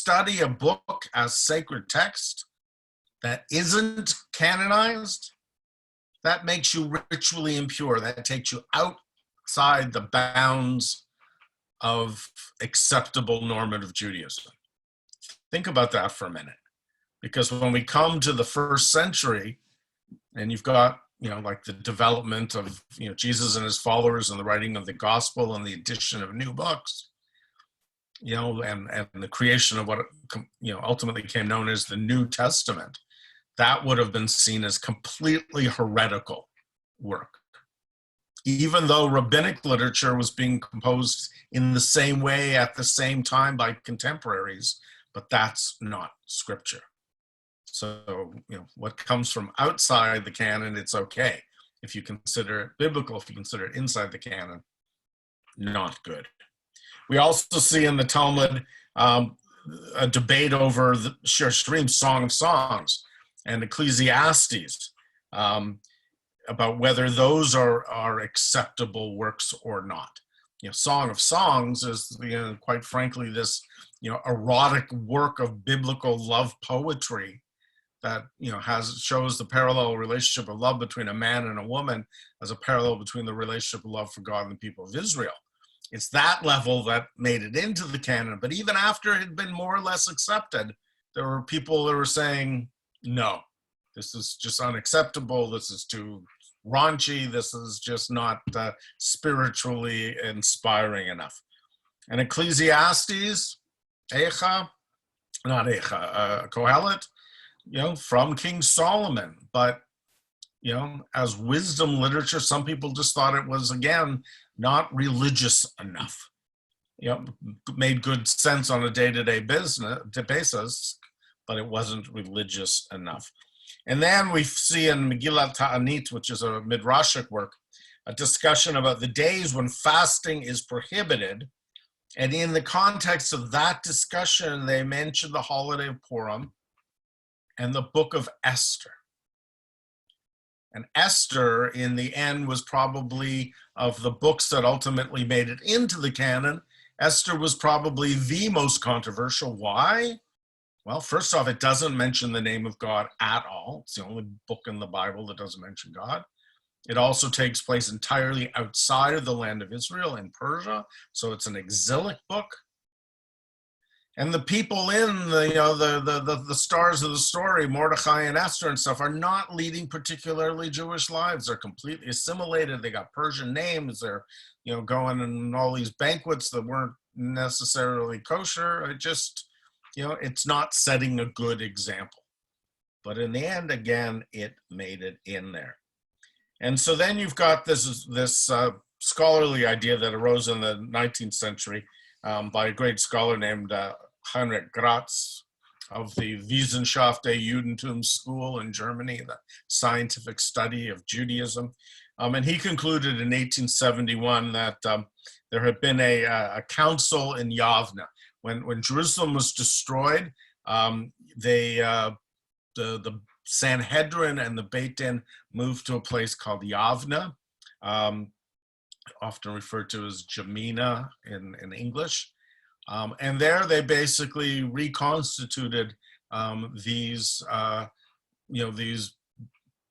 study a book as sacred text that isn't canonized, that makes you ritually impure. That takes you outside the bounds of acceptable normative Judaism. Think about that for a minute. Because when we come to the first century, and you've got, like the development of, Jesus and his followers and the writing of the gospel and the addition of new books, and the creation of what, ultimately became known as the New Testament, that would have been seen as completely heretical work. Even though rabbinic literature was being composed in the same way at the same time by contemporaries, but that's not scripture. So, what comes from outside the canon, it's okay. If you consider it biblical, if you consider it inside the canon, not good. We also see in the Talmud a debate over the Shir Shirim, Song of Songs, and Ecclesiastes, about whether those are acceptable works or not. Song of Songs is, quite frankly, this, erotic work of biblical love poetry that, shows the parallel relationship of love between a man and a woman as a parallel between the relationship of love for God and the people of Israel. It's that level that made it into the canon. But even after it had been more or less accepted, there were people that were saying, no, this is just unacceptable. This is too raunchy. This is just not spiritually inspiring enough. And Ecclesiastes, Kohelet, from King Solomon. But, as wisdom literature, some people just thought it was, again, not religious enough. Made good sense on a day-to-day basis, but it wasn't religious enough. And then we see in Megillat Ta'anit, which is a midrashic work, a discussion about the days when fasting is prohibited. And in the context of that discussion, they mention the holiday of Purim and the book of Esther. And Esther, in the end, was probably, of the books that ultimately made it into the canon, Esther was probably the most controversial. Why? Well, first off, it doesn't mention the name of God at all. It's the only book in the Bible that doesn't mention God. It also takes place entirely outside of the land of Israel in Persia, so it's an exilic book. And the people in the stars of the story, Mordecai and Esther and stuff, are not leading particularly Jewish lives. They're completely assimilated. They got Persian names. They're, going in all these banquets that weren't necessarily kosher. It just, it's not setting a good example. But in the end, again, it made it in there. And so then you've got this scholarly idea that arose in the 19th century by a great scholar named Heinrich Gratz of the Wissenschaft der Judentum School in Germany, the scientific study of Judaism. And he concluded in 1871 that there had been a council in Yavne. When Jerusalem was destroyed, the Sanhedrin and the Beit Din moved to a place called Yavne, often referred to as Jamina in English. And there they basically reconstituted these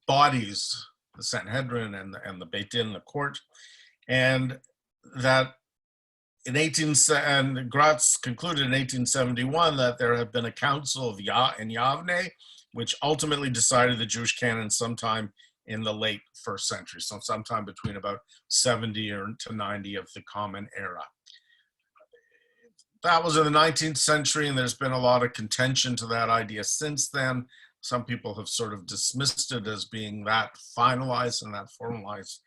bodies, the Sanhedrin and the Beit Din, the court, and that and Gratz concluded in 1871 that there had been a council in Yavne, which ultimately decided the Jewish canon sometime in the late first century, so sometime between about 70 to 90 of the Common Era. That was in the 19th century, and there's been a lot of contention to that idea since then. Some people have sort of dismissed it as being that finalized and that formalized,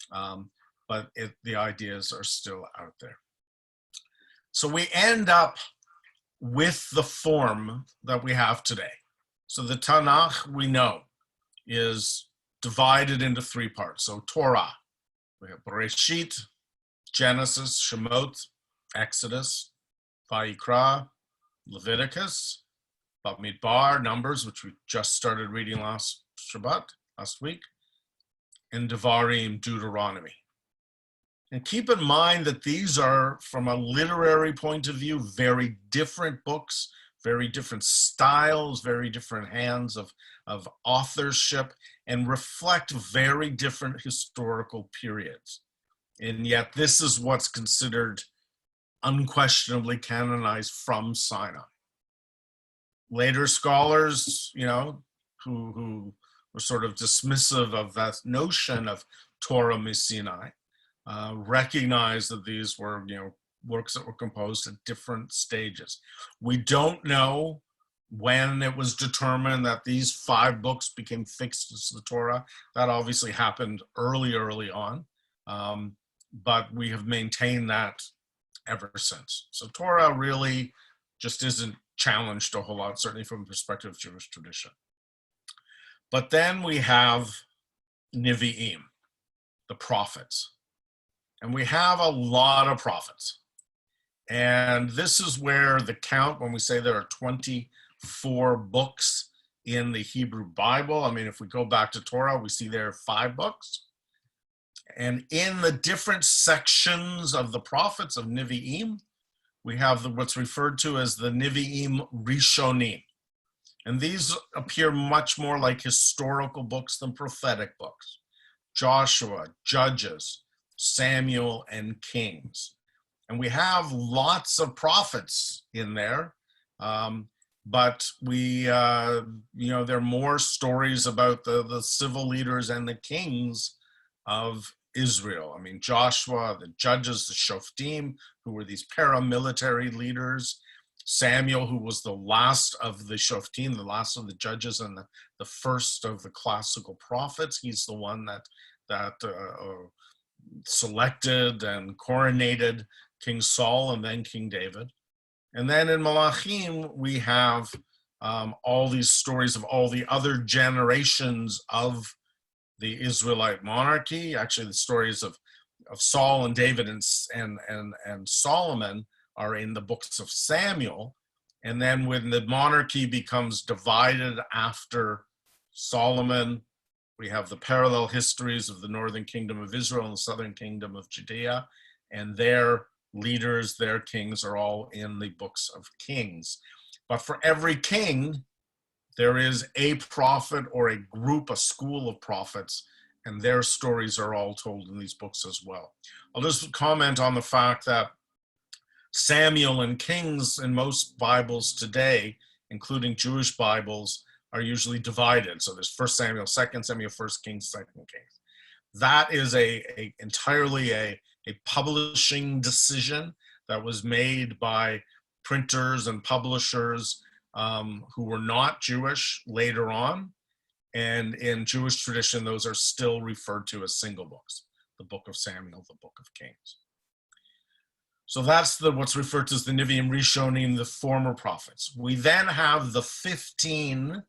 but the ideas are still out there. So we end up with the form that we have today. So the Tanakh, we know, is divided into three parts. So Torah, we have Bereshit, Genesis, Shemot, Exodus, Vayikra, Leviticus, Bamidbar, Numbers, which we just started reading last week, and Devarim, Deuteronomy. And keep in mind that these are, from a literary point of view, very different books, very different styles, very different hands of authorship, and reflect very different historical periods. And yet this is what's considered unquestionably canonized from Sinai. Later scholars, who were sort of dismissive of that notion of Torah Sinai, recognize that these were, works that were composed at different stages. We don't know when it was determined that these 5 books became fixed as the Torah. That obviously happened early on, but we have maintained that ever since. So Torah really just isn't challenged a whole lot, certainly from the perspective of Jewish tradition. But then we have NEVI'IM, the prophets. And we have a lot of prophets. And this is where the count, when we say there are 24 books in the Hebrew Bible, I mean, if we go back to Torah, we see there are 5 books. And in the different sections of the prophets of NEVI'IM, we have what's referred to as the NEVI'IM Rishonim. And these appear much more like historical books than prophetic books. Joshua, Judges, Samuel, and Kings. And we have lots of prophets in there, but there are more stories about the civil leaders and the kings of Israel. I mean, Joshua, the judges, the Shoftim, who were these paramilitary leaders. Samuel, who was the last of the Shoftim, the last of the judges, and the first of the classical prophets. He's the one that selected and coronated King Saul and then King David. And then in Malachim, we have all these stories of all the other generations of the Israelite monarchy. Actually, the stories of Saul and David and Solomon are in the books of Samuel. And then when the monarchy becomes divided after Solomon, we have the parallel histories of the northern kingdom of Israel and the southern kingdom of Judea, and their leaders, their kings are all in the books of Kings. But for every king, there is a prophet or a group, a school of prophets, and their stories are all told in these books as well. I'll just comment on the fact that Samuel and Kings in most Bibles today, including Jewish Bibles, are usually divided. So there's 1 Samuel, 2 Samuel, 1 Kings, 2 Kings. That is entirely a publishing decision that was made by printers and publishers who were not Jewish later on. And in Jewish tradition, those are still referred to as single books, the book of Samuel, the book of Kings. So that's what's referred to as the NEVI'IM Rishonim, the former prophets. We then have the 15,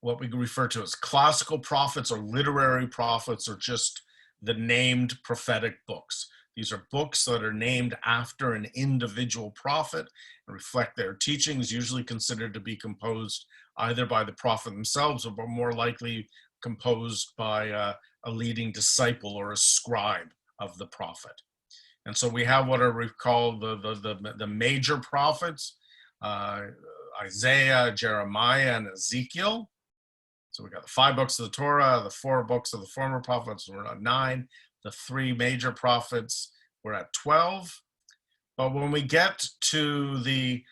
what we refer to as classical prophets or literary prophets, or just the named prophetic books. These are books that are named after an individual prophet and reflect their teachings, usually considered to be composed either by the prophet themselves or more likely composed by a leading disciple or a scribe of the prophet. And so we have what are called the major prophets, Isaiah, Jeremiah, and Ezekiel. So we got the 5 books of the Torah, the 4 books of the former prophets, we're at 9. The 3 major prophets, we're at 12. But when we get to the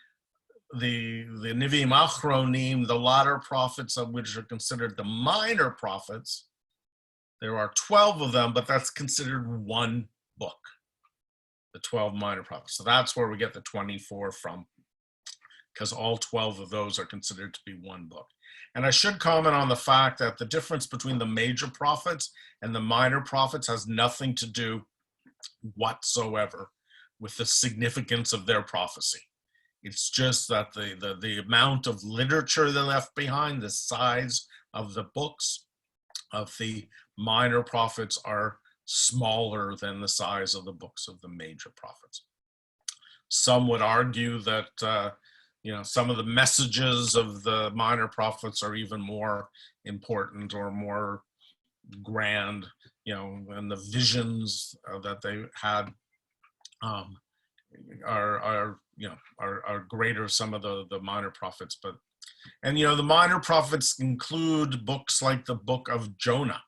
NEVI'IM Achronim, the latter prophets, of which are considered the minor prophets, there are 12 of them, but that's considered one book, the 12 minor prophets. So that's where we get the 24 from, because all 12 of those are considered to be one book. And I should comment on the fact that the difference between the major prophets and the minor prophets has nothing to do whatsoever with the significance of their prophecy. It's just that the amount of literature they left behind, the size of the books of the minor prophets are smaller than the size of the books of the major prophets. Some would argue that some of the messages of the minor prophets are even more important or more grand, and the visions that they had are are greater, some of the minor prophets. But, and the minor prophets include books like the book of Jonah,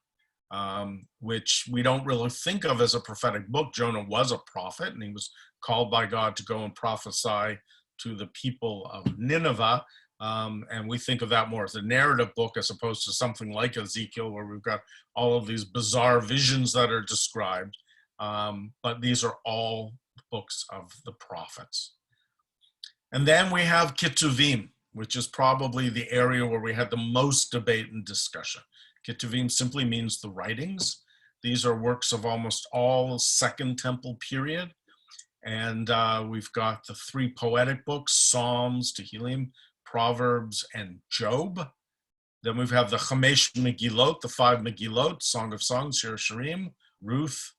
which we don't really think of as a prophetic book. Jonah was a prophet, and he was called by God to go and prophesy to the people of Nineveh. And we think of that more as a narrative book as opposed to something like Ezekiel, where we've got all of these bizarre visions that are described. But these are all books of the prophets. And then we have KETUVIM, which is probably the area where we had the most debate and discussion. KETUVIM simply means the writings. These are works of almost all Second Temple period. And we've got the 3 poetic books, Psalms, Tehillim, Proverbs, and Job. Then we have the Chamesh Megillot, the 5 Megillot, Song of Songs, Shir Shirim, Ruth,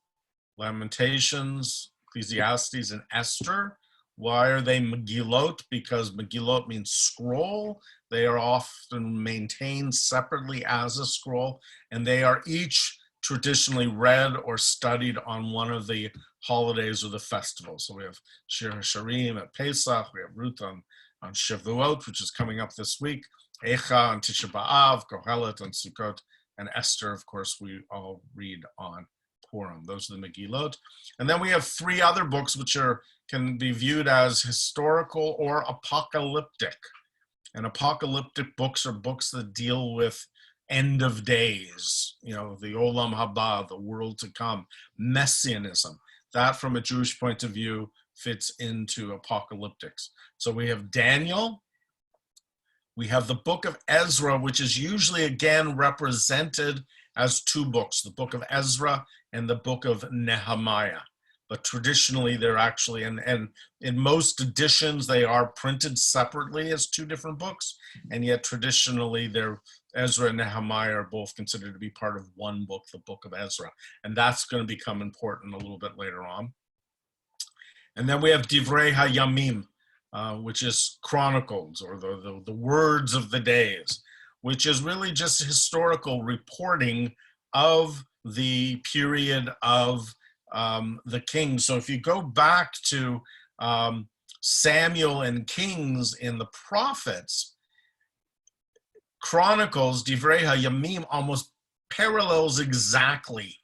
Lamentations, Ecclesiastes, and Esther. Why are they Megillot? Because Megillot means scroll. They are often maintained separately as a scroll, and they are each traditionally read or studied on one of the holidays or the festivals. So we have Shir HaShirim at Pesach, we have Ruth on Shavuot, which is coming up this week, Echa on Tisha B'Av, Kohelet on Sukkot, and Esther, of course, we all read on Purim. Those are the Megillot. And then we have 3 other books which can be viewed as historical or apocalyptic. And apocalyptic books are books that deal with end of days, the Olam Haba, the world to come, Messianism. That, from a Jewish point of view, fits into apocalyptics. So we have Daniel. We have the book of Ezra, which is usually, again, represented as 2 books, the book of Ezra and the book of Nehemiah. But traditionally, they're actually, and in most editions, they are printed separately as 2 different books, and yet traditionally, Ezra and Nehemiah are both considered to be part of one book, the book of Ezra. And that's going to become important a little bit later on. And then we have Divrei HaYamim, which is chronicles, or the words of the days, which is really just historical reporting of the period of the kings. So if you go back to Samuel and Kings in the prophets, Chronicles, Divrei HaYamim, almost parallels exactly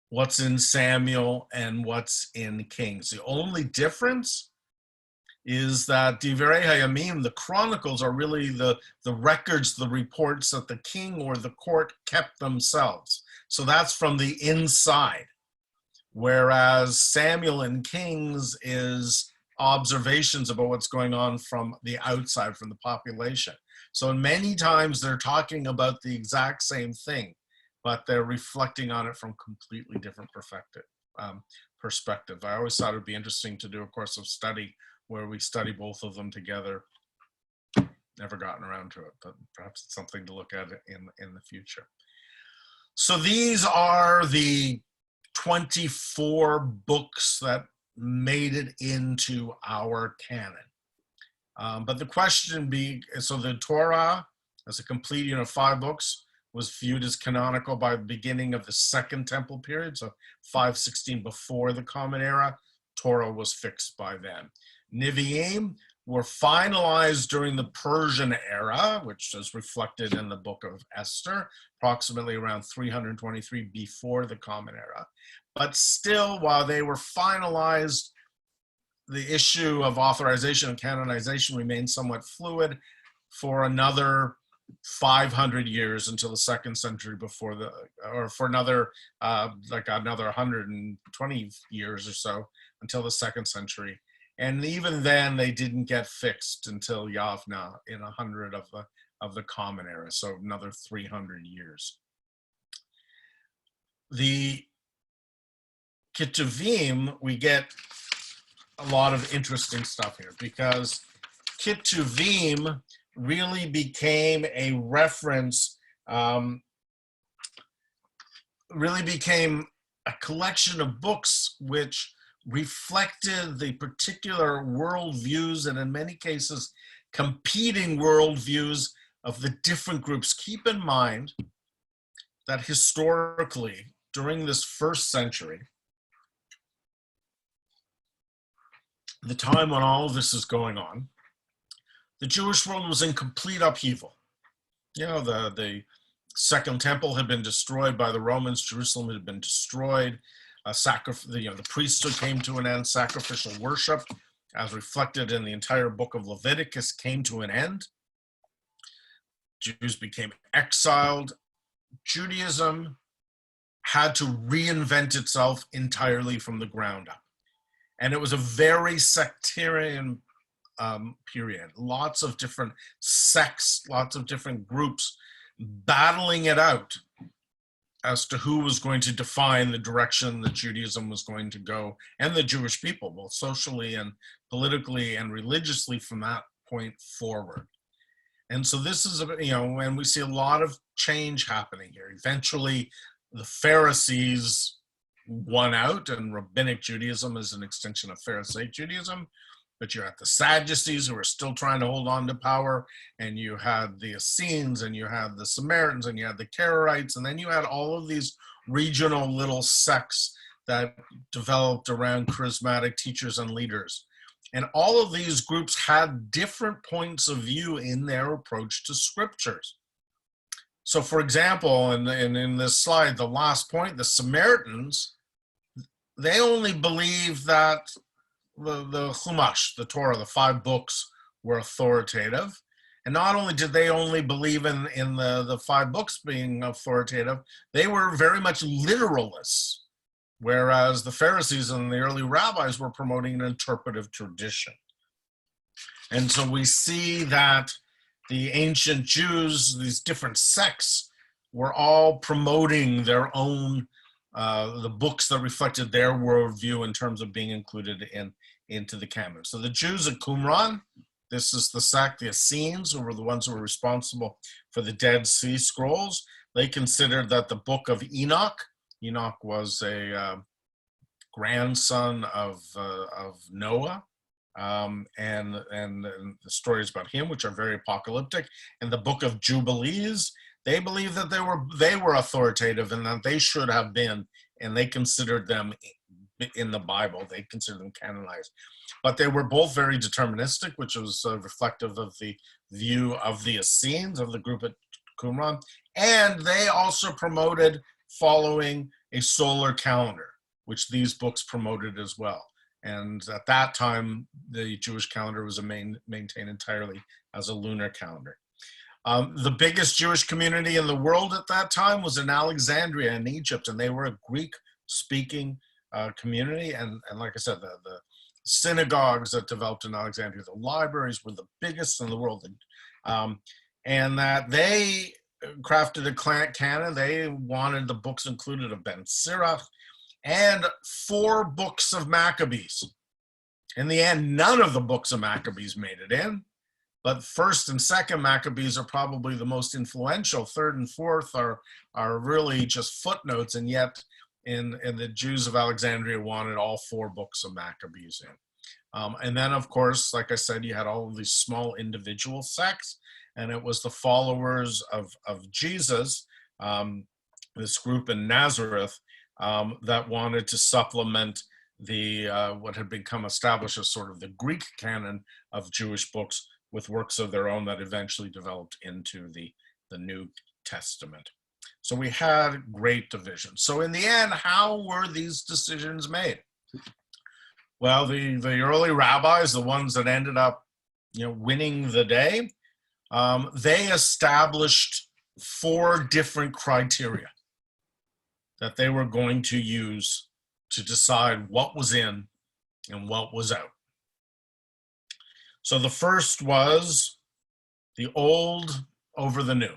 what's in Samuel and what's in Kings. The only difference is that Divrei HaYamim, the Chronicles, are really the records, the reports that the king or the court kept themselves. So that's from the inside. Whereas Samuel and Kings is observations about what's going on from the outside, from the population. So many times they're talking about the exact same thing, but they're reflecting on it from completely different perspective. I always thought it would be interesting to do a course of study where we study both of them together. Never gotten around to it, but perhaps it's something to look at in the future. So these are the 24 books that made it into our canon. But the question so the Torah, as a complete 5 books, was viewed as canonical by the beginning of the Second Temple period, so 516 before the Common Era. Torah was fixed by then. NEVI'IM were finalized during the Persian era, which is reflected in the book of Esther, approximately around 323 before the Common Era. But still, while they were finalized, the issue of authorization and canonization remained somewhat fluid for another 500 years until the 2nd century or for another 120 years or so until the 2nd century. And even then, they didn't get fixed until Yavna in 100 of the Common Era, so another 300 years. The KETUVIM, we get a lot of interesting stuff here, because KETUVIM really became a reference, really became a collection of books which reflected the particular worldviews, and in many cases, competing worldviews of the different groups. Keep in mind that historically, during this 1st century, the time when all of this is going on, the Jewish world was in complete upheaval. You know, the Second Temple had been destroyed by the Romans. Jerusalem had been destroyed. The priesthood came to an end. Sacrificial worship, as reflected in the entire book of Leviticus, came to an end. Jews became exiled. Judaism had to reinvent itself entirely from the ground up. And it was a very sectarian period. Lots of different sects, lots of different groups battling it out as to who was going to define the direction that Judaism was going to go, and the Jewish people, both socially and politically and religiously from that point forward. And so this is, when we see a lot of change happening here. Eventually, the Pharisees won out, and Rabbinic Judaism is an extension of Pharisaic Judaism. But you had the Sadducees who were still trying to hold on to power, and you had the Essenes, and you had the Samaritans, and you had the Karaites, and then you had all of these regional little sects that developed around charismatic teachers and leaders. And all of these groups had different points of view in their approach to scriptures. So, for example, in this slide, the last point, the Samaritans, they only believed that the Chumash, the Torah, the 5 books were authoritative. And not only did they only believe in the 5 books being authoritative, they were very much literalists, whereas the Pharisees and the early rabbis were promoting an interpretive tradition. And so we see that the ancient Jews, these different sects, were all promoting their own the books that reflected their worldview in terms of being included into the canon. So the Jews at Qumran, this is the sect, the Essenes, who were the ones who were responsible for the Dead Sea Scrolls. They considered that the book of Enoch was a grandson of Noah, and the stories about him, which are very apocalyptic. And the book of Jubilees, they believed that they were authoritative and that they should have been, and they considered them in the Bible. They considered them canonized. But they were both very deterministic, which was reflective of the view of the Essenes, of the group at Qumran. And they also promoted following a solar calendar, which these books promoted as well. And at that time, the Jewish calendar was maintained entirely as a lunar calendar. The biggest Jewish community in the world at that time was in Alexandria in Egypt, and they were a Greek-speaking community. And like I said, the synagogues that developed in Alexandria, the libraries were the biggest in the world. And that they crafted a canon. They wanted the books included of Ben Sirach and 4 books of Maccabees. In the end, none of the books of Maccabees made it in. But 1st and 2nd Maccabees are probably the most influential. 3rd and 4th are really just footnotes, and yet in the Jews of Alexandria wanted all 4 books of Maccabees in. And then, of course, like I said, you had all of these small individual sects, and it was the followers of Jesus, this group in Nazareth, that wanted to supplement the what had become established as sort of the Greek canon of Jewish books with works of their own that eventually developed into the New Testament. So we had great division. So in the end, how were these decisions made? Well, the early rabbis, the ones that ended up winning the day, they established 4 different criteria that they were going to use to decide what was in and what was out. So the first was the old over the new,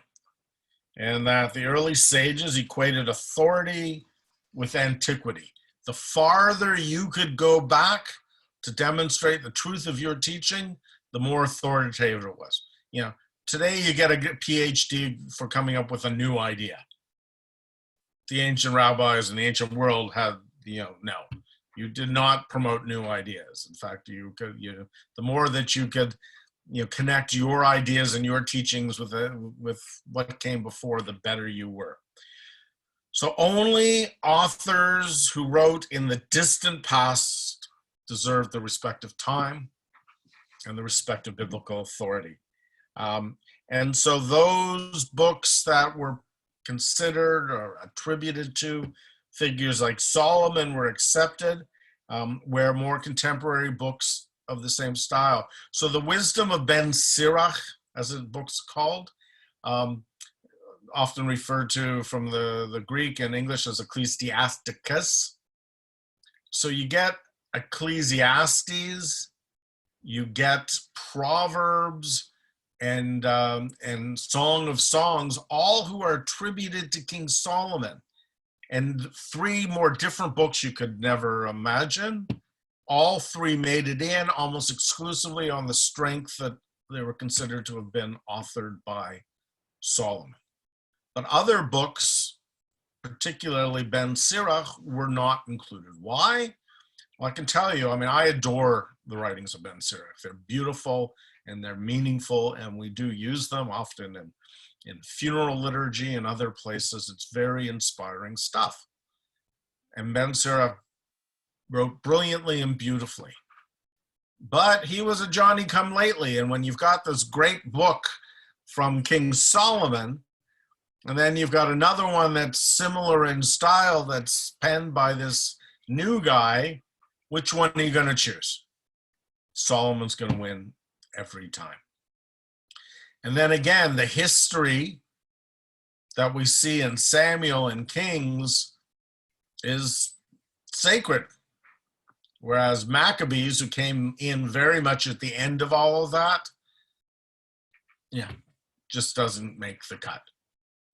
and that the early sages equated authority with antiquity. The farther you could go back to demonstrate the truth of your teaching, the more authoritative it was. Today you get a PhD for coming up with a new idea. The ancient rabbis in the ancient world had, no. You did not promote new ideas. In fact, the more that you could, connect your ideas and your teachings with what came before, the better you were. So only authors who wrote in the distant past deserved the respective time and the respective biblical authority. And so those books that were considered or attributed to figures like Solomon were accepted, where more contemporary books of the same style. So the Wisdom of Ben Sirach, as the book's called, often referred to from the Greek and English as Ecclesiasticus. So you get Ecclesiastes, you get Proverbs, and Song of Songs, all who are attributed to King Solomon. And three more different books you could never imagine. All three made it in almost exclusively on the strength that they were considered to have been authored by Solomon. But other books, particularly Ben Sirach, were not included. Why? Well, I can tell you, I mean, I adore the writings of Ben Sirach. They're beautiful and they're meaningful, and we do use them often in funeral liturgy and other places. It's very inspiring stuff. And Ben Sirach wrote brilliantly and beautifully. But he was a Johnny-come-lately, and when you've got this great book from King Solomon, and then you've got another one that's similar in style that's penned by this new guy, which one are you going to choose? Solomon's going to win every time. And then again, the history that we see in Samuel and Kings is sacred. Whereas Maccabees, who came in very much at the end of all of that, just doesn't make the cut.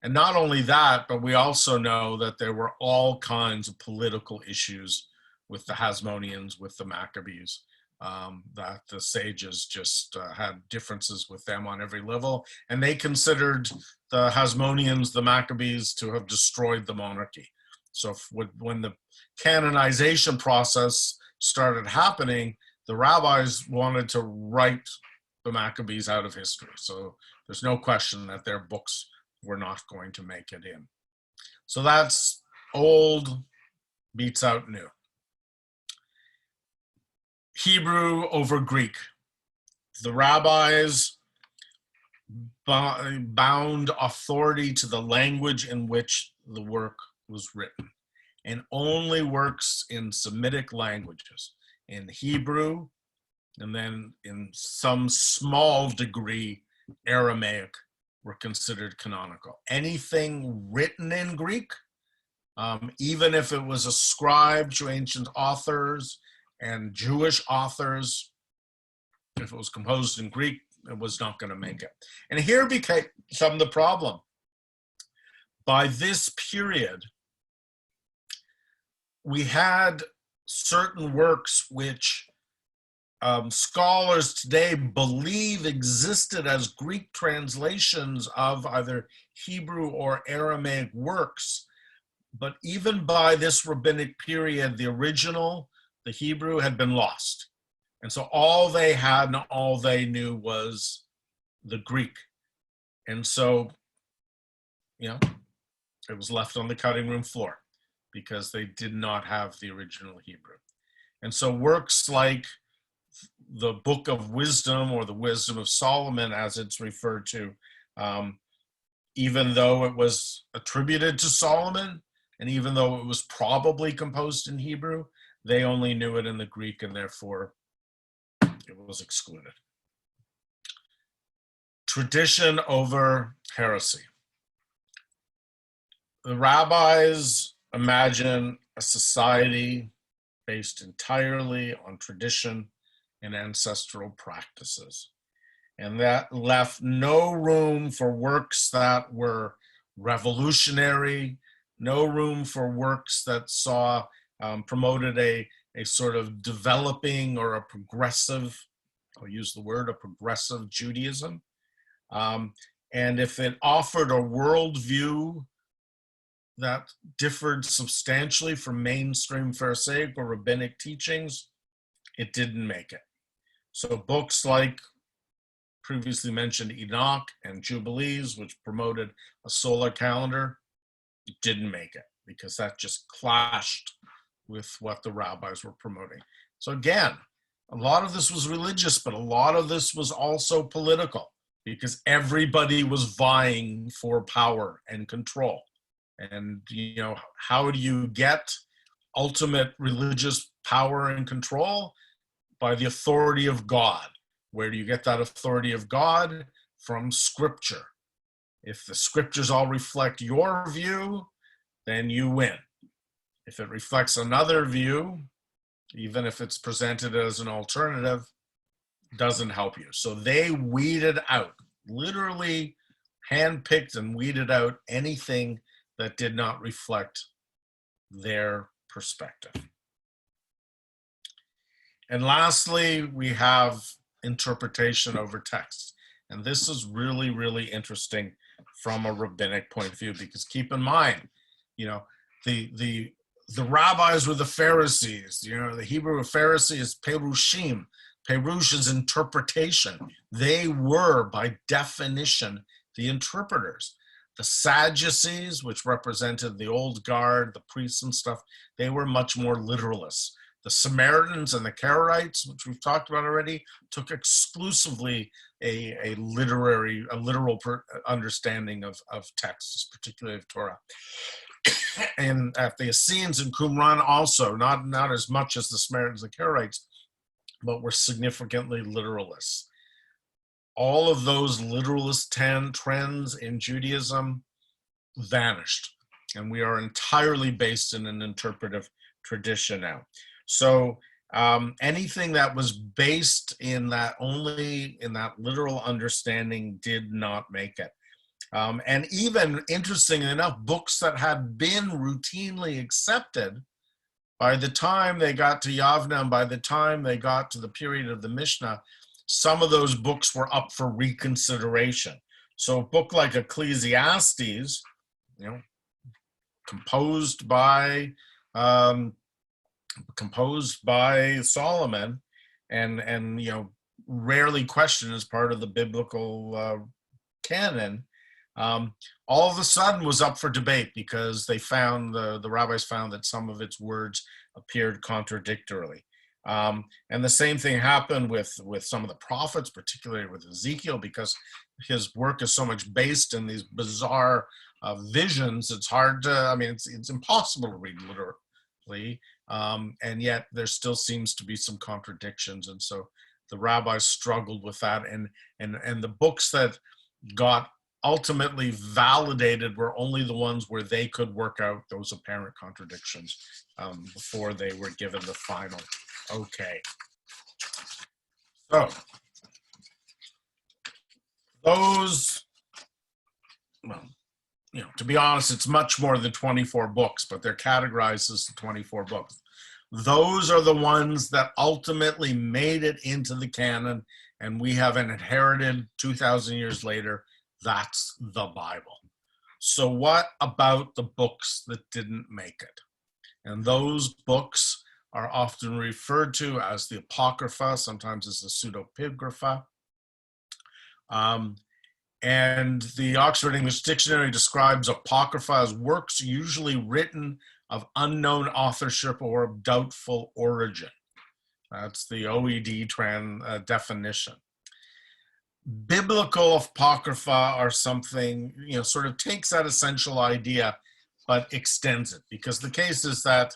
And not only that, but we also know that there were all kinds of political issues with the Hasmoneans, with the Maccabees, that the sages just had differences with them on every level. And they considered the Hasmoneans, the Maccabees, to have destroyed the monarchy. So when the canonization process started happening, the rabbis wanted to write the Maccabees out of history. So there's no question that their books were not going to make it in. So that's old beats out new. Hebrew over Greek. The rabbis bound authority to the language in which the work was written, and only works in Semitic languages, in Hebrew, and then in some small degree, Aramaic, were considered canonical. Anything written in Greek, even if it was ascribed to ancient authors and Jewish authors, if it was composed in Greek, it was not going to make it. And here became some of the problem. By this period, we had certain works which scholars today believe existed as Greek translations of either Hebrew or Aramaic works. But even by this rabbinic period, the original, the Hebrew, had been lost. And so all they had and all they knew was the Greek. And so, it was left on the cutting room floor because they did not have the original Hebrew. And so works like the Book of Wisdom, or the Wisdom of Solomon, as it's referred to, even though it was attributed to Solomon, and even though it was probably composed in Hebrew, they only knew it in the Greek, and therefore it was excluded. Tradition over heresy. The rabbis imagine a society based entirely on tradition and ancestral practices. And that left no room for works that were revolutionary, no room for works that promoted a sort of developing or a progressive, I'll use the word, a progressive Judaism. And if it offered a worldview that differed substantially from mainstream Pharisaic or rabbinic teachings, it didn't make it. So books like previously mentioned Enoch and Jubilees, which promoted a solar calendar, didn't make it because that just clashed with what the rabbis were promoting. So again, a lot of this was religious, but a lot of this was also political, because everybody was vying for power and control. And, how do you get ultimate religious power and control? By the authority of God. Where do you get that authority of God? From Scripture. If the Scriptures all reflect your view, then you win. If it reflects another view, even if it's presented as an alternative, doesn't help you. So they weeded out, literally handpicked and weeded out anything that did not reflect their perspective. And lastly, we have interpretation over text. And this is really, really interesting from a rabbinic point of view, because keep in mind, the rabbis were the Pharisees. The Hebrew Pharisee is perushim. Perush is interpretation. They were, by definition, the interpreters. The Sadducees, which represented the old guard, the priests and stuff, they were much more literalists. The Samaritans and the Karaites, which we've talked about already, took exclusively a literal understanding of texts, particularly of Torah. And at the Essenes and Qumran also, not as much as the Samaritans and Karaites, but were significantly literalists. All of those literalist trends in Judaism vanished, and we are entirely based in an interpretive tradition now. So anything that was based in that literal understanding did not make it. And even, interestingly enough, books that had been routinely accepted, by the time they got to Yavna and by the time they got to the period of the Mishnah, some of those books were up for reconsideration. So a book like Ecclesiastes, composed by Solomon, and rarely questioned as part of the biblical canon, all of a sudden was up for debate, because they found, the rabbis found that some of its words appeared contradictorily. And the same thing happened with some of the prophets, particularly with Ezekiel, because his work is so much based in these bizarre visions. It's hard to, it's impossible to read literally, and yet there still seems to be some contradictions. And so the rabbis struggled with that, and the books that got ultimately validated were only the ones where they could work out those apparent contradictions before they were given the final okay. So those, to be honest, it's much more than 24 books, but they're categorized as 24 books. Those are the ones that ultimately made it into the canon, and we have inherited 2,000 years later. That's the Bible. So what about the books that didn't make it? And those books are often referred to as the Apocrypha, sometimes as the Pseudepigrapha. And the Oxford English Dictionary describes Apocrypha as works usually written of unknown authorship or of doubtful origin. That's the OED definition. Biblical Apocrypha are something, sort of takes that essential idea, but extends it, because the case is that,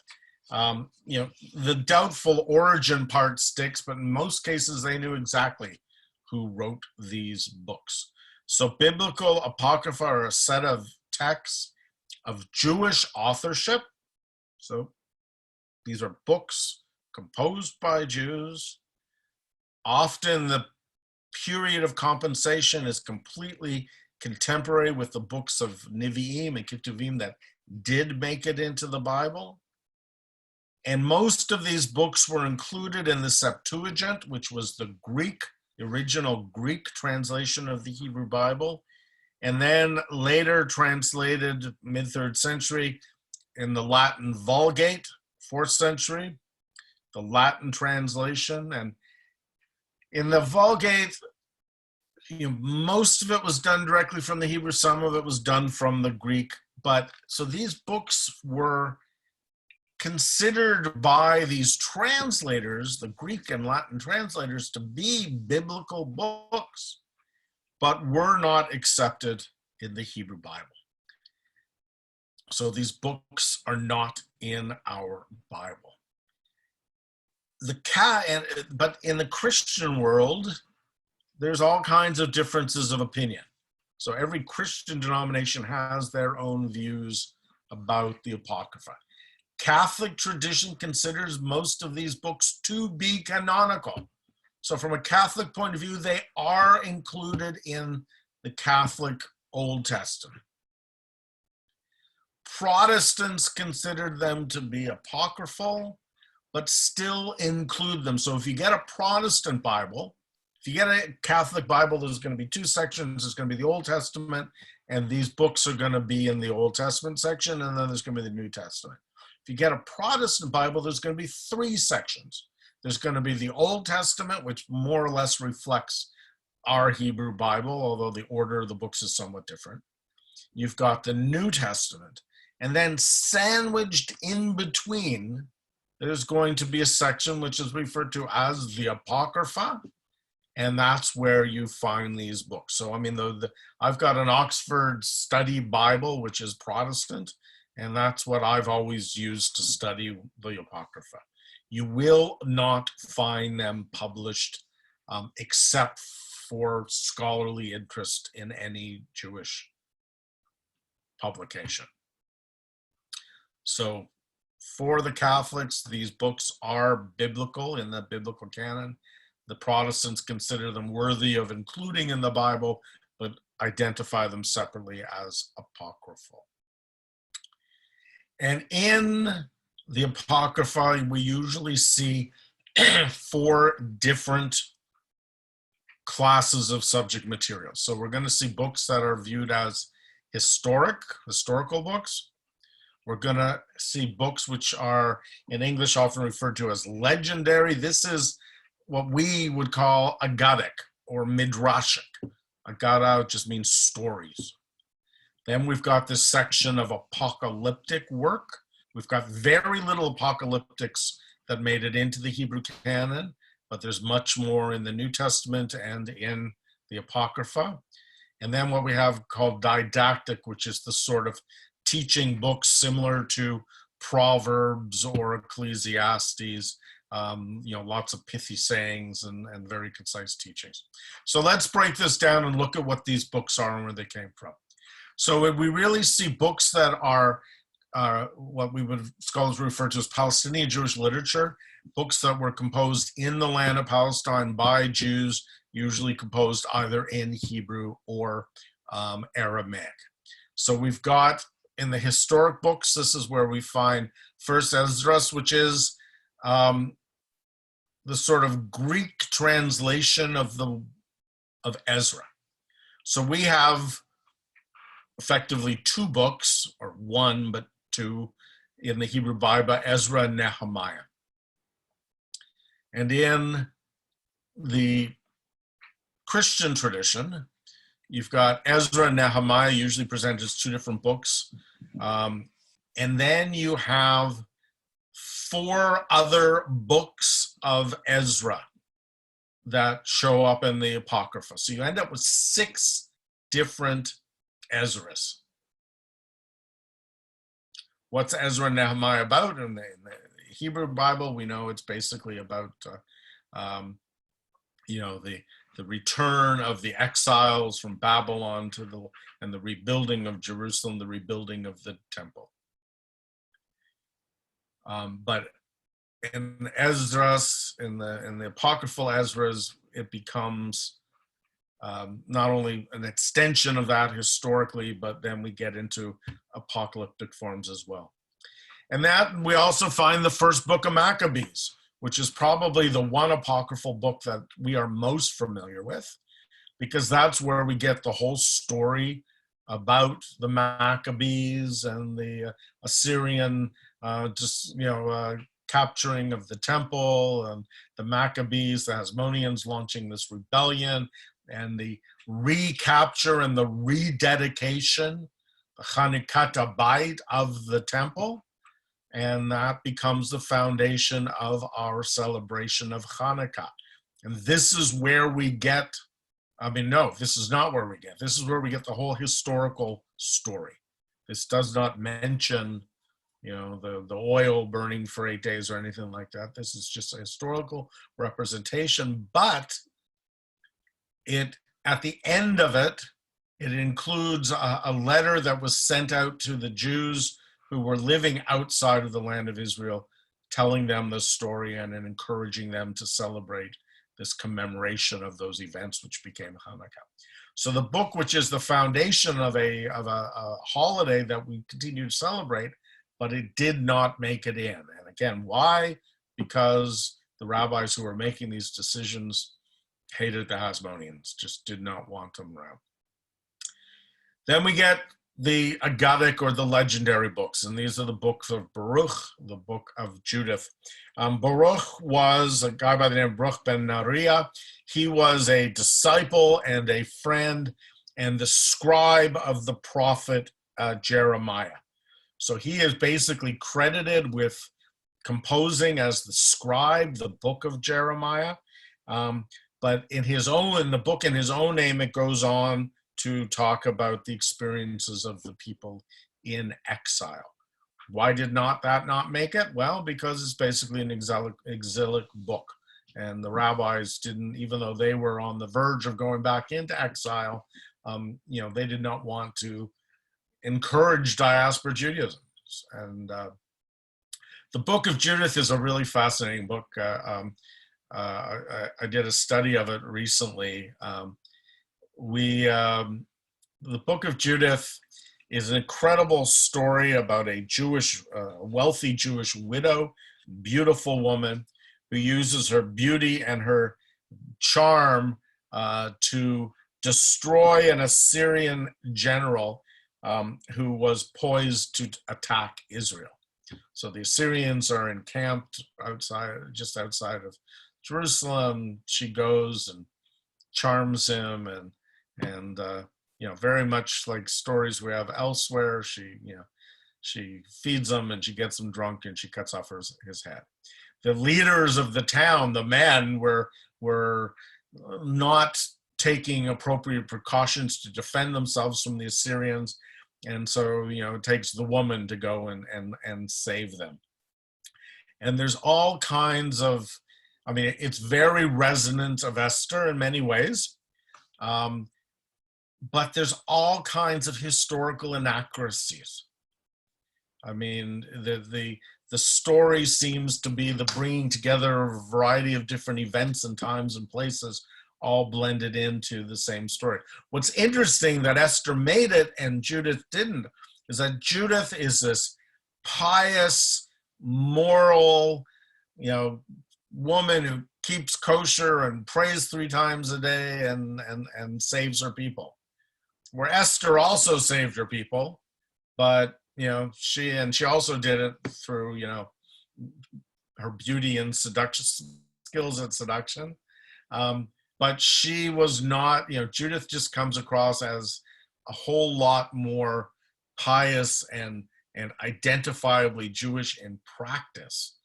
the doubtful origin part sticks, but in most cases they knew exactly who wrote these books. So biblical Apocrypha are a set of texts of Jewish authorship. So these are books composed by Jews. Often the period of compensation is completely contemporary with the books of NEVI'IM and KETUVIM that did make it into the Bible. And most of these books were included in the Septuagint, which was the original Greek translation of the Hebrew Bible, and then later translated mid-3rd century in the Latin Vulgate, 4th century, the Latin translation. And in the Vulgate, most of it was done directly from the Hebrew, some of it was done from the Greek. But so these books were considered by these translators, the Greek and Latin translators, to be biblical books, but were not accepted in the Hebrew Bible. So these books are not in our Bible. But in the Christian world, there's all kinds of differences of opinion. So every Christian denomination has their own views about the Apocrypha. Catholic tradition considers most of these books to be canonical. So from a Catholic point of view, they are included in the Catholic Old Testament. Protestants considered them to be apocryphal, but still include them. So if you get a Protestant Bible, if you get a Catholic Bible, there's going to be two sections. There's going to be the Old Testament, and these books are going to be in the Old Testament section, and then there's going to be the New Testament. If you get a Protestant Bible, there's going to be three sections. There's going to be the Old Testament, which more or less reflects our Hebrew Bible, although the order of the books is somewhat different. You've got the New Testament, and then sandwiched in between, there's going to be a section which is referred to as the Apocrypha, and that's where you find these books. So, I mean, I've got an Oxford Study Bible, which is Protestant, and that's what I've always used to study the Apocrypha. You will not find them published except for scholarly interest in any Jewish publication. So for the Catholics, these books are biblical in the biblical canon. The Protestants consider them worthy of including in the Bible, but identify them separately as apocryphal. And in the Apocrypha, we usually see 4 different classes of subject material. So we're going to see books that are viewed as historical books. We're going to see books which are in English often referred to as legendary. This is what we would call Aggadic or Midrashic. Aggadah just means stories. Then we've got this section of apocalyptic work. We've got very little apocalyptics that made it into the Hebrew canon, but there's much more in the New Testament and in the Apocrypha. And then what we have called didactic, which is the sort of teaching books similar to Proverbs or Ecclesiastes, lots of pithy sayings and very concise teachings. So let's break this down and look at what these books are and where they came from. So we really see books that are what scholars refer to as Palestinian Jewish literature, books that were composed in the land of Palestine by Jews, usually composed either in Hebrew or Aramaic. So we've got in the historic books, this is where we find First Esdras, which is the sort of Greek translation of Ezra. So we have effectively 2 books, or 1, but 2, in the Hebrew Bible, Ezra and Nehemiah. And in the Christian tradition, you've got Ezra and Nehemiah, usually presented as 2 different books. And then you have 4 other books of Ezra that show up in the Apocrypha. So you end up with 6 different Ezras. What's Ezra and Nehemiah about? In the Hebrew Bible, we know it's basically about the return of the exiles from Babylon and the rebuilding of Jerusalem, the rebuilding of the temple. But in Esdras, in the apocryphal Ezras, it becomes not only an extension of that historically, but then we get into apocalyptic forms as well. And that we also find the first book of Maccabees, which is probably the one apocryphal book that we are most familiar with, because that's where we get the whole story about the Maccabees and the Assyrian capturing of the temple, and the Maccabees, the Hasmoneans launching this rebellion, and the recapture and the rededication, the Chanukat Habayit of the temple. and that becomes the foundation of our celebration of Hanukkah. And this is where we get, I mean, no, this is not where we get. This is where we get the whole historical story. This does not mention, you know, the oil burning for 8 days or anything like that. This is just a historical representation, but it, at the end of it, it includes a letter that was sent out to the Jews who were living outside of the land of Israel, telling them the story and encouraging them to celebrate this commemoration of those events, which became Hanukkah. So the book, which is the foundation of a holiday that we continue to celebrate, but it did not make it in. And again, why? Because the rabbis who were making these decisions hated the Hasmoneans, just did not want them around. Then we get the Aggadic or the legendary books, and these are the books of Baruch, the book of Judith. Baruch was a guy by the name of Baruch ben Nariah. He was a disciple and a friend and the scribe of the prophet Jeremiah. So he is basically credited with composing as the scribe, the book of Jeremiah. But in the book in his own name, it goes on to talk about the experiences of the people in exile. Why did that not make it? Well, because it's basically an exilic book. And the rabbis didn't, even though they were on the verge of going back into exile, they did not want to encourage diaspora Judaism. And the book of Judith is a really fascinating book. I did a study of it recently. The book of Judith is an incredible story about a wealthy Jewish widow, beautiful woman who uses her beauty and her charm to destroy an Assyrian general who was poised to attack Israel. So the Assyrians are encamped just outside of Jerusalem. She goes and charms him, and very much like stories we have elsewhere. She feeds him and she gets him drunk and she cuts off his head. The leaders of the town, the men, were not taking appropriate precautions to defend themselves from the Assyrians, and so it takes the woman to go and save them. And there's all kinds of, it's very resonant of Esther in many ways. But there's all kinds of historical inaccuracies. The story seems to be the bringing together of a variety of different events and times and places, all blended into the same story. What's interesting that Esther made it and Judith didn't is that Judith is this pious, moral, woman who keeps kosher and prays 3 times a day and saves her people. Where Esther also saved her people, but she also did it through her beauty and seduction skills at seduction. But she was not. Judith just comes across as a whole lot more pious and identifiably Jewish in practice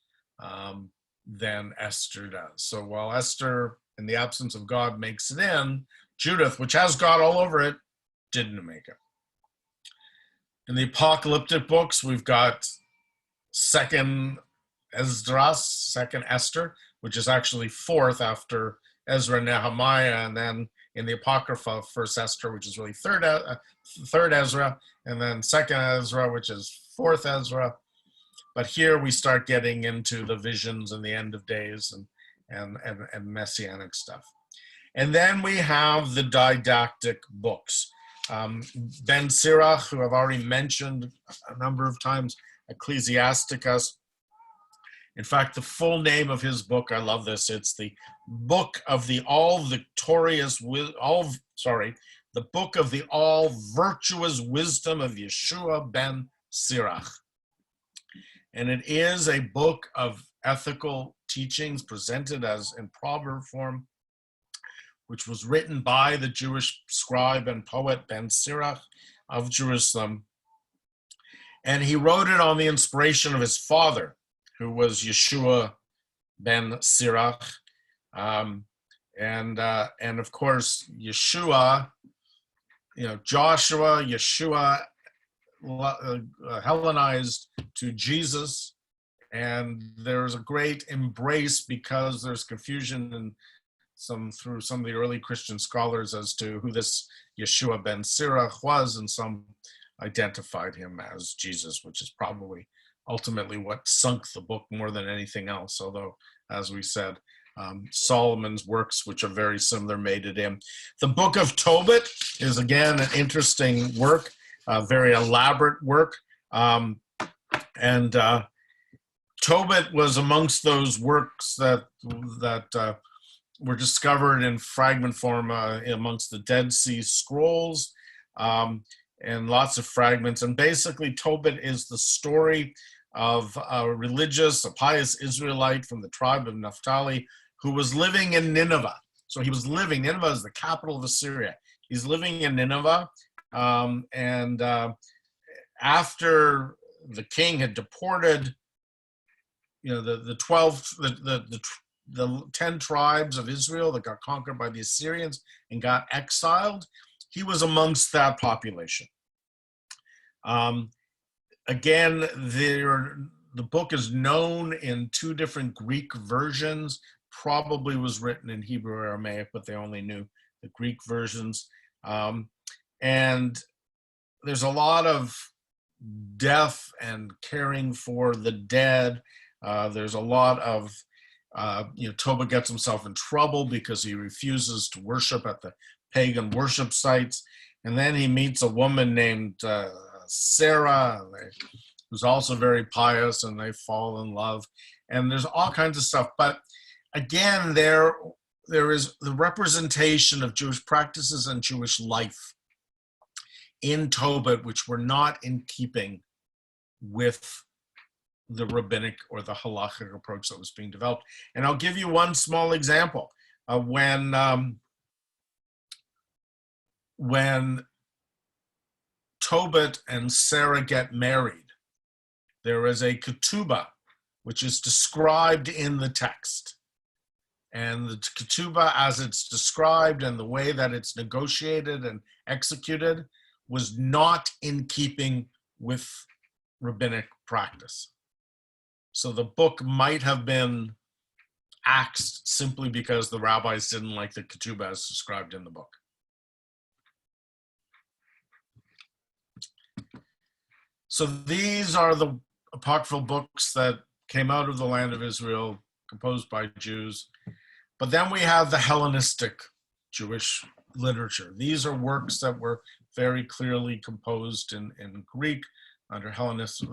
than Esther does. So while Esther, in the absence of God, makes it in, Judith, which has God all over it, didn't make it. In the apocalyptic books, we've got second Esther, which is actually 4th after Ezra and Nehemiah, and then in the Apocrypha, 1st Esther, which is really 3rd Ezra, and then 2nd Ezra, which is 4th Ezra. But here we start getting into the visions and the end of days and messianic stuff. And then we have the didactic books. Ben Sirach, who I've already mentioned a number of times, Ecclesiasticus. In fact, the full name of his book, I love this, it's the book of the all virtuous wisdom of Yeshua ben Sirach. And it is a book of ethical teachings presented as in proverb form, which was written by the Jewish scribe and poet Ben Sirach of Jerusalem. And he wrote it on the inspiration of his father, who was Yeshua ben Sirach. And of course, Yeshua, Joshua, Yeshua, Hellenized to Jesus. And there's a great embrace because there's confusion and through some of the early Christian scholars as to who this Yeshua ben Sirach was, and some identified him as Jesus, which is probably ultimately what sunk the book more than anything else. Although, as we said, Solomon's works, which are very similar, made it in. The Book of Tobit is again an interesting work, a very elaborate work, and Tobit was amongst those works that were discovered in fragment form amongst the Dead Sea Scrolls, and lots of fragments. And basically, Tobit is the story of a pious Israelite from the tribe of Naphtali who was living in Nineveh. So Nineveh is the capital of Assyria. He's living in Nineveh, and after the king had deported, the 10 tribes of Israel that got conquered by the Assyrians and got exiled, he was amongst that population. Again, the book is known in 2 different Greek versions, probably was written in Hebrew or Aramaic, but they only knew the Greek versions. And there's a lot of death and caring for the dead. There's a lot of, Tobit gets himself in trouble because he refuses to worship at the pagan worship sites. And then he meets a woman named Sarah, who's also very pious, and they fall in love. And there's all kinds of stuff. But again, there is the representation of Jewish practices and Jewish life in Tobit, which were not in keeping with the rabbinic or the halachic approach that was being developed. And I'll give you one small example. When Tobit and Sarah get married, there is a ketubah, which is described in the text. And the ketubah, as it's described and the way that it's negotiated and executed, was not in keeping with rabbinic practice. So the book might have been axed simply because the rabbis didn't like the ketubah as described in the book. So these are the apocryphal books that came out of the land of Israel, composed by Jews. But then we have the Hellenistic Jewish literature. These are works that were very clearly composed in Greek under Hellenistic.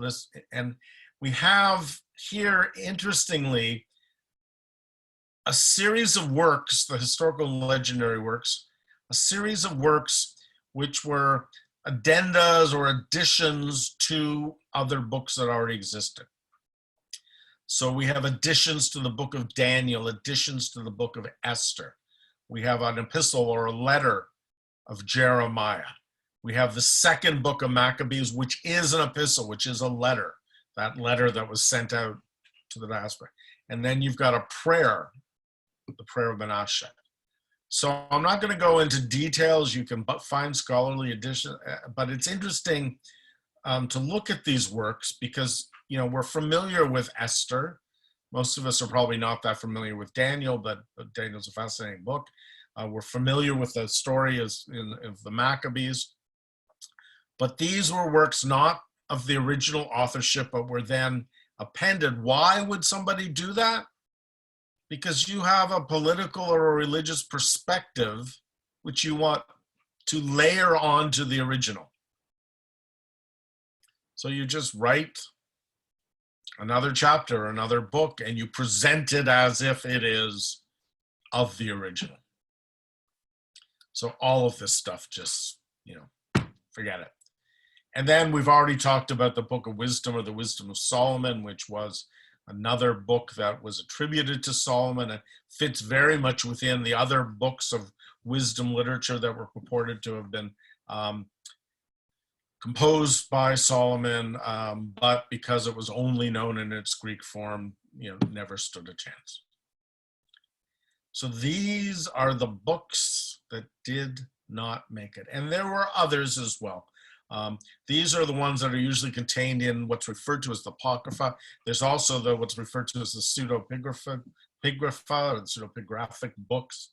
And we have here, interestingly, a series of works, the historical and legendary works, a series of works which were addendas or additions to other books that already existed. So we have additions to the book of Daniel, additions to the book of Esther. We have an epistle or a letter of Jeremiah. We have the second book of Maccabees, which is an epistle, which is a letter, that letter that was sent out to the diaspora. And then you've got a prayer, the prayer of Menashe. So I'm not going to go into details. You can find scholarly edition, but it's interesting to look at these works because, we're familiar with Esther. Most of us are probably not that familiar with Daniel, but Daniel's a fascinating book. We're familiar with the story of the Maccabees. But these were works not of the original authorship, but were then appended. Why would somebody do that? Because you have a political or a religious perspective which you want to layer onto the original. So you just write another chapter, another book, and you present it as if it is of the original. So all of this stuff, just, forget it. And then we've already talked about the Book of Wisdom or the Wisdom of Solomon, which was another book that was attributed to Solomon and fits very much within the other books of wisdom literature that were purported to have been composed by Solomon, but because it was only known in its Greek form, never stood a chance. So these are the books that did not make it. And there were others as well. These are the ones that are usually contained in what's referred to as the Apocrypha. There's also what's referred to as the pseudepigrapha or the pseudepigraphic books,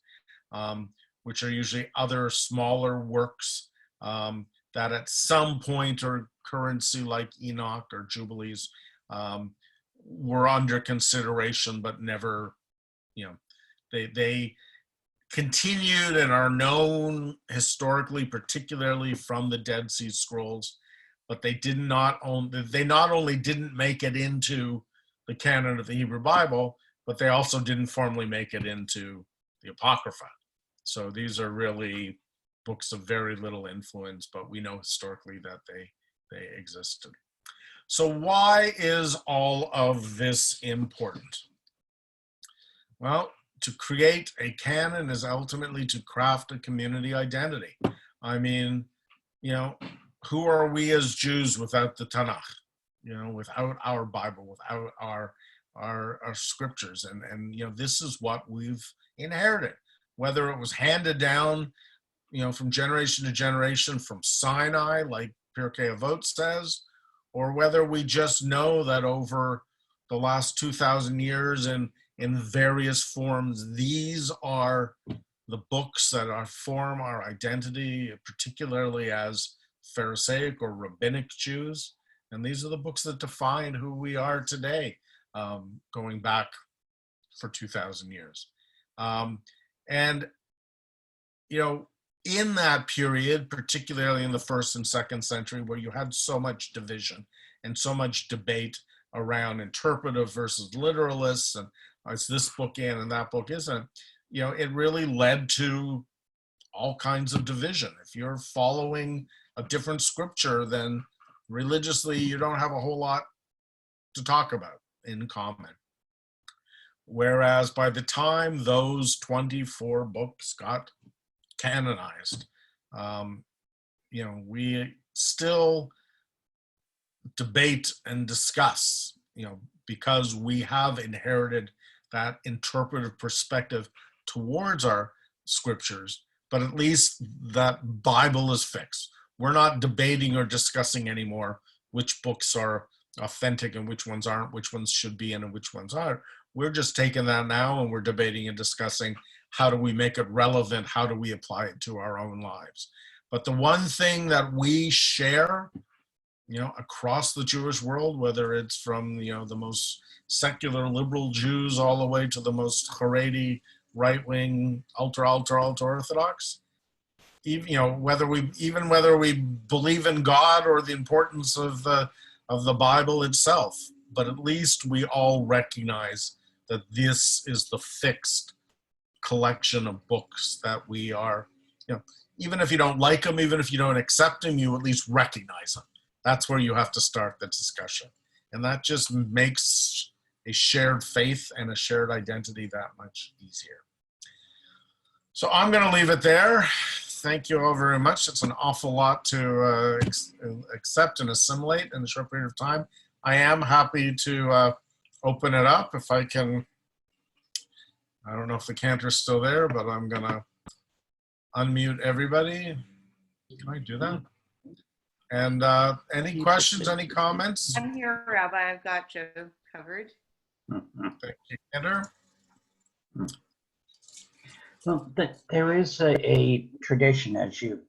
which are usually other smaller works that at some point or currency like Enoch or Jubilees were under consideration, but never, they continued and are known historically, particularly from the Dead Sea Scrolls, but they not only didn't make it into the canon of the Hebrew Bible, but they also didn't formally make it into the Apocrypha. So these are really books of very little influence, but we know historically that they existed. So why is all of this important? Well, to create a canon is ultimately to craft a community identity. I mean, who are we as Jews without the Tanakh? Without our Bible, without our scriptures, and this is what we've inherited, whether it was handed down, from generation to generation from Sinai, like Pirkei Avot says, or whether we just know that over the last 2,000 years in various forms, these are the books that form our identity, particularly as Pharisaic or rabbinic Jews. And these are the books that define who we are today, going back for 2,000 years. In that period, particularly in the 1st and 2nd century, where you had so much division and so much debate around interpretive versus literalists, and is this book in and that book isn't, it really led to all kinds of division. If you're following a different scripture, then religiously you don't have a whole lot to talk about in common. Whereas by the time those 24 books got canonized, we still debate and discuss, because we have inherited that interpretive perspective towards our scriptures, but at least that Bible is fixed. We're not debating or discussing anymore which books are authentic and which ones aren't, which ones should be in and which ones aren't. We're just taking that now and we're debating and discussing how do we make it relevant, how do we apply it to our own lives. But the one thing that we share, across the Jewish world, whether it's from, the most secular liberal Jews all the way to the most Haredi, right-wing, ultra-Orthodox, even, whether we believe in God or the importance of the Bible itself, but at least we all recognize that this is the fixed collection of books that we are, even if you don't like them, even if you don't accept them, you at least recognize them. That's where you have to start the discussion. And that just makes a shared faith and a shared identity that much easier. So I'm going to leave it there. Thank you all very much. It's an awful lot to accept and assimilate in a short period of time. I am happy to open it up if I can. I don't know if the cantor's still there, but I'm going to unmute everybody. Can I do that? And any questions, any comments? I'm here, Rabbi. I've got you covered. Thank you, Cantor. Well, there is a tradition, as you've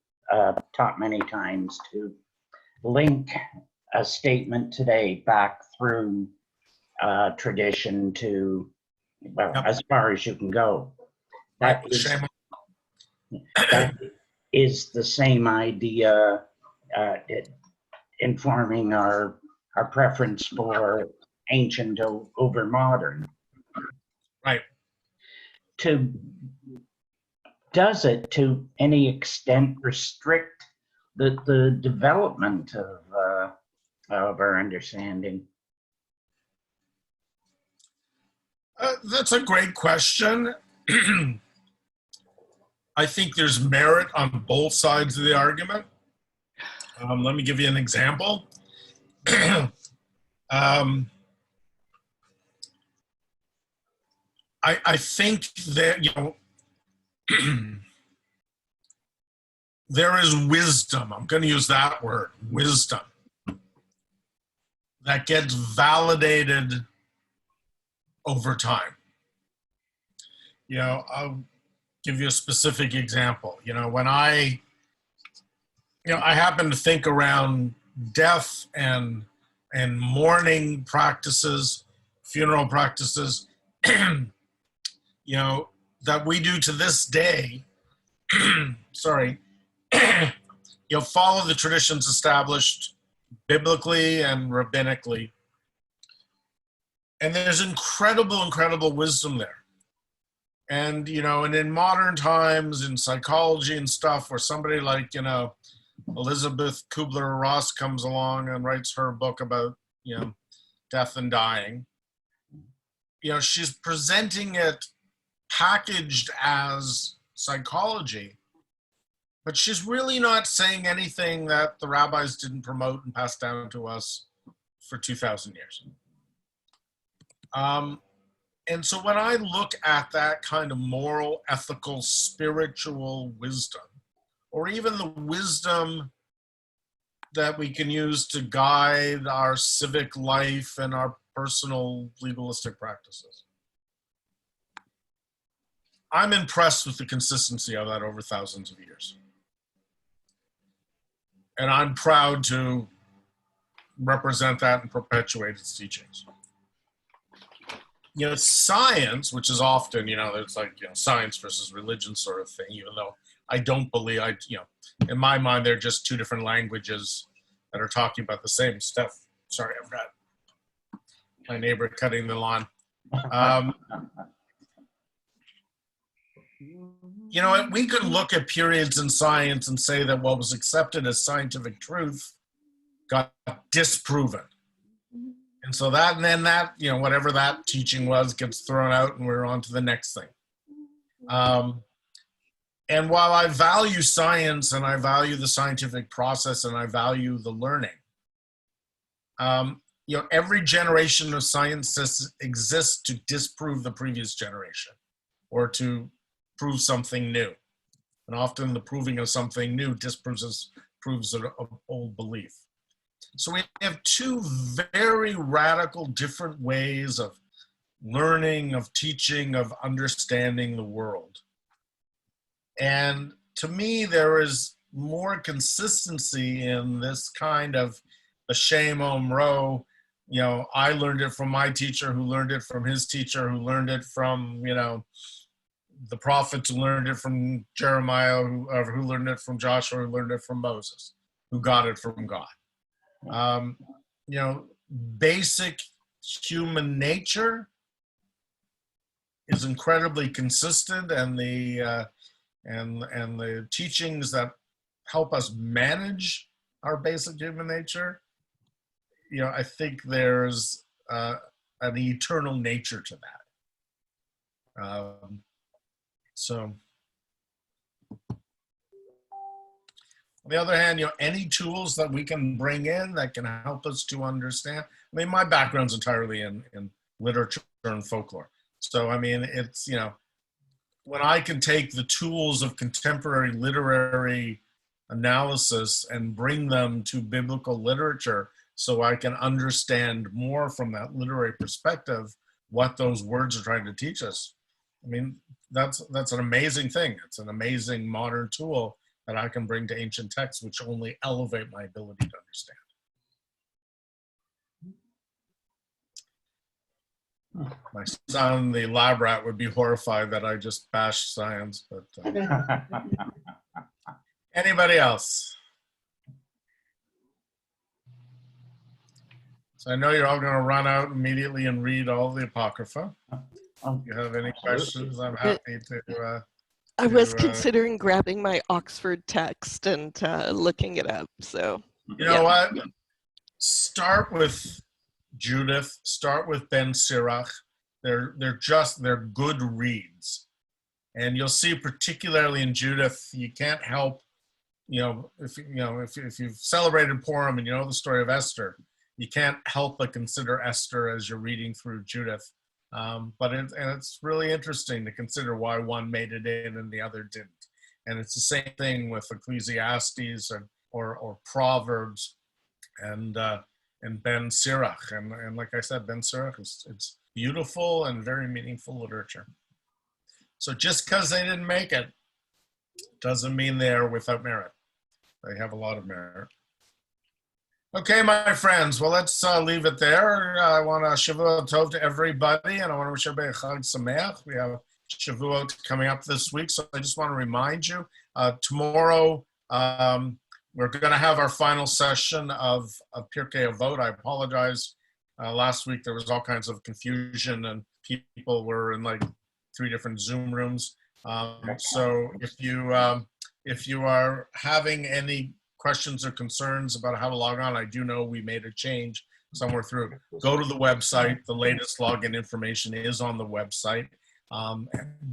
taught many times, to link a statement today back through tradition to, well, Yep. as far as you can go. That is the same idea, informing our preference for ancient over modern. Right. Does it to any extent restrict the development of our understanding? That's a great question. I think there's merit on both sides of the argument. Let me give you an example. I think that, there is wisdom. I'm going to use that word, wisdom, that gets validated over time. I'll give you a specific example. When I happen to think around death and mourning practices, funeral practices, that we do to this day. Sorry. Follow the traditions established biblically and rabbinically. And there's incredible wisdom there. And, and in modern times, in psychology and stuff, where somebody like, Elizabeth Kubler-Ross comes along and writes her book about, death and dying, she's presenting it packaged as psychology, but she's really not saying anything that the rabbis didn't promote and pass down to us for 2,000 years. And so when I look at that kind of moral, ethical, spiritual wisdom, or even the wisdom that we can use to guide our civic life and our personal legalistic practices, I'm impressed with the consistency of that over thousands of years. And I'm proud to represent that and perpetuate its teachings. Science, which is often, it's like, science versus religion sort of thing, even though I don't believe, in my mind, they're just two different languages that are talking about the same stuff. Sorry, I've got my neighbor cutting the lawn. We could look at periods in science and say that what was accepted as scientific truth got disproven. And so that, and then that, whatever that teaching was gets thrown out and we're on to the next thing. And while I value science and I value the scientific process and I value the learning, every generation of scientists exists to disprove the previous generation or to prove something new. And often the proving of something new disproves an old belief. So we have two very radical different ways of learning, of teaching, of understanding the world. And to me, there is more consistency in this kind of the Shem Omro. I learned it from my teacher, who learned it from his teacher, who learned it from, the prophets, who learned it from Jeremiah, who learned it from Joshua, who learned it from Moses, who got it from God. Basic human nature is incredibly consistent, and the teachings that help us manage our basic human nature, I think there's an eternal nature to that. So on the other hand, any tools that we can bring in that can help us to understand. I mean, my background's entirely in literature and folklore. So, I mean, it's, when I can take the tools of contemporary literary analysis and bring them to biblical literature so I can understand more from that literary perspective what those words are trying to teach us. I mean, that's an amazing thing. It's an amazing modern tool that I can bring to ancient texts, which only elevate my ability to understand. My son, the lab rat, would be horrified that I just bashed science, but anybody else? So I know you're all going to run out immediately and read all the Apocrypha. If you have any questions, I'm happy to. I was considering grabbing my Oxford text and looking it up. So you know what? Start with Judith. Start with Ben Sirach. They're good reads, and you'll see particularly in Judith, you can't help if you've celebrated Purim and you know the story of Esther, you can't help but consider Esther as you're reading through Judith. But it's really interesting to consider why one made it in and the other didn't. And it's the same thing with Ecclesiastes or Proverbs and Ben Sirach. And like I said, Ben Sirach it's beautiful and very meaningful literature. So just because they didn't make it doesn't mean they're without merit. They have a lot of merit. Okay, my friends, well, let's leave it there. I want to Shavuot Tov to everybody, and I want to wish everybody a Chag Sameach. We have Shavuot coming up this week, so I just want to remind you, tomorrow we're going to have our final session of Pirkei Avot. I apologize. Last week there was all kinds of confusion, and people were in like 3 different Zoom rooms. So if you are having any questions or concerns about how to log on, I do know we made a change somewhere through. Go to the website. The latest login information is on the website.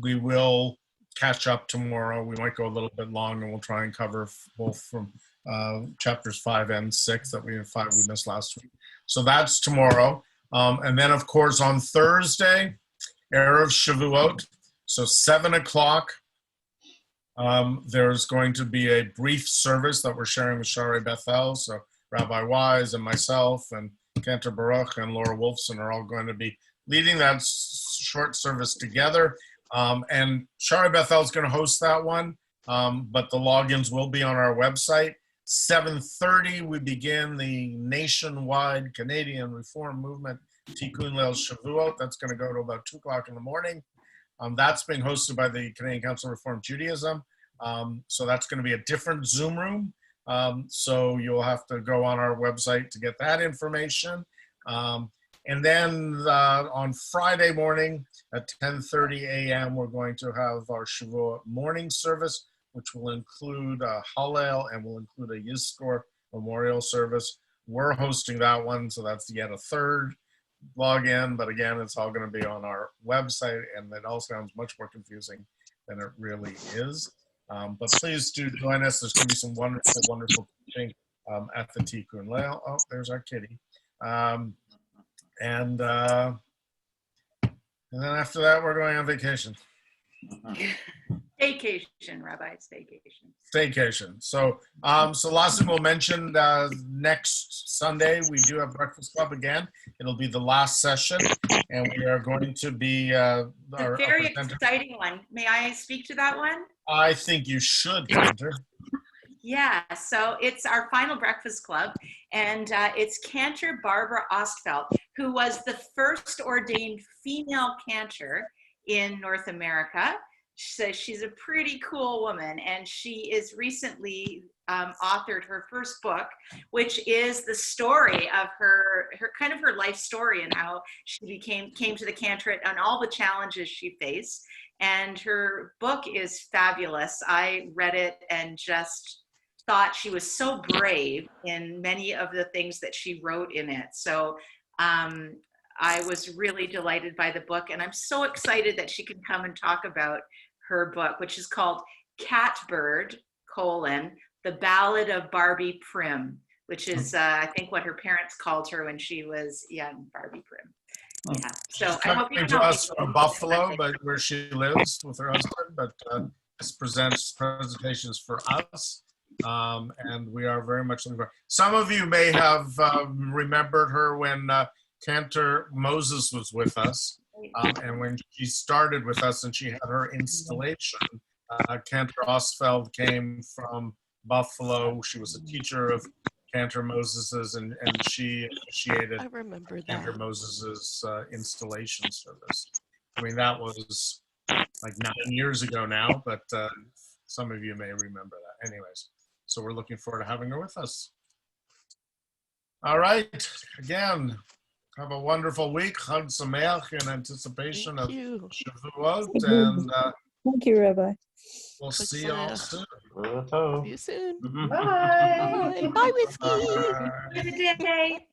We will catch up tomorrow. We might go a little bit long, and we'll try and cover both from chapters 5 and 6 that we missed last week. So that's tomorrow. And then, of course, on Thursday, Erev Shavuot, so 7 o'clock, there's going to be a brief service that we're sharing with Shari Bethel. So Rabbi Wise and myself and Cantor Baruch and Laura Wolfson are all going to be leading that short service together. And Shari Bethel is going to host that one, but the logins will be on our website. 7:30, we begin the nationwide Canadian Reform Movement Tikkun Leil Shavuot. That's going to go to about 2 o'clock in the morning. That's being hosted by the Canadian Council of Reform Judaism. So that's going to be a different Zoom room. So you'll have to go on our website to get that information. And then on Friday morning at 10:30 a.m., we're going to have our Shavuot morning service, which will include a Hallel and will include a Yizkor memorial service. We're hosting that one, so that's yet a third login, but again, it's all going to be on our website, and it all sounds much more confusing than it really is. But please do join us. There's going to be some wonderful, wonderful teaching at the Tikkun Leil. Oh, there's our kitty. And then after that, we're going on vacation. Staycation, Rabbi, staycation. Staycation. So Lassie will mention next Sunday we do have Breakfast Club again. It'll be the last session, and we are going to be A very exciting one. May I speak to that one? I think you should, Cantor. Yeah, so it's our final Breakfast Club, and it's Cantor Barbara Ostfeld, who was the first ordained female cantor in North America. So she's a pretty cool woman, and she is recently authored her first book, which is the story of her kind of her life story and how she came to the cantorate and all the challenges she faced. And her book is fabulous. I read it and just thought she was so brave in many of the things that she wrote in it. So I was really delighted by the book, and I'm so excited that she can come and talk about her book, which is called Catbird, The Ballad of Barbie Prim, which is, I think, what her parents called her when she was young, Barbie Prim. Yeah. So I hope you to us from Buffalo, but where she lives with her husband, but this presents presentations for us. And we are very much looking forward. Some of you may have remembered her when Cantor Moses was with us. And when she started with us and she had her installation, Cantor Ostfeld came from Buffalo. She was a teacher of Cantor Moses's, and she initiated Cantor Moses's installation service. I mean, that was like 9 years ago now, but some of you may remember that. Anyways, so we're looking forward to having her with us. All right, again, have a wonderful week. Chag Sameach in anticipation of Shavuot, and thank you, Rabbi. We'll see you all soon. See you soon. Bye. Bye, Whiskey. Good day.